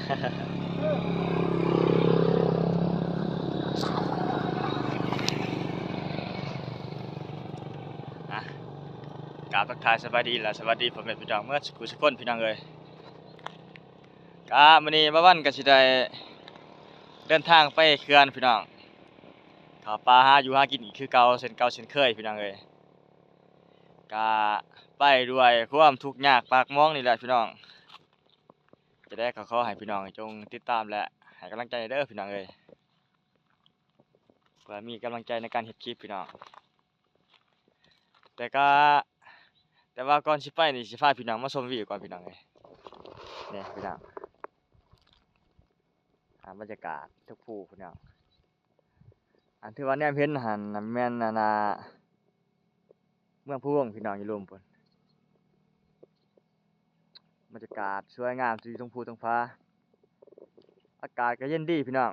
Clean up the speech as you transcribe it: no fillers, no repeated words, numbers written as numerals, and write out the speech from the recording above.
อ่ะกราบทักทายสวัสดีและสวัสดีพ่อแม่พี่น้องเมื่อสุขสุขคนพี่น้องเอ้ยมื้อนี้บ่าวันก็สิได้เดินทางไปเขื่อนพี่น้องเข้าป่าหาอยู่หากินอีกคือเก่าเช่นเคยพี่น้องเอ้ยก็ไปด้วยความทุกข์ยากปากหม้องนี่แหละพี่น้องจะได้ขอให้พี่น้องจงติดตามและให้กำลังใจเด้อพี่น้องเอ้ยเพื่อมีกำลังใจในการเฮ็ดคลิปพี่น้องแต่ก็แต่ว่าก่อนสิไปนี่สิพาพี่น้องมาชมวิวก่อนพี่น้องเอ้ยนี่พี่น้องบรรยากาศทุกผู้พี่น้องอันที่ว่าแนมเห็นหันน่ะแม่นเมืองพะวงพี่น้องอยู่รวมพุ่นบรรยากาศสวยงามอยู่ตรงภูตรงฟ้าอากาศก็เย็นดีพี่น้อง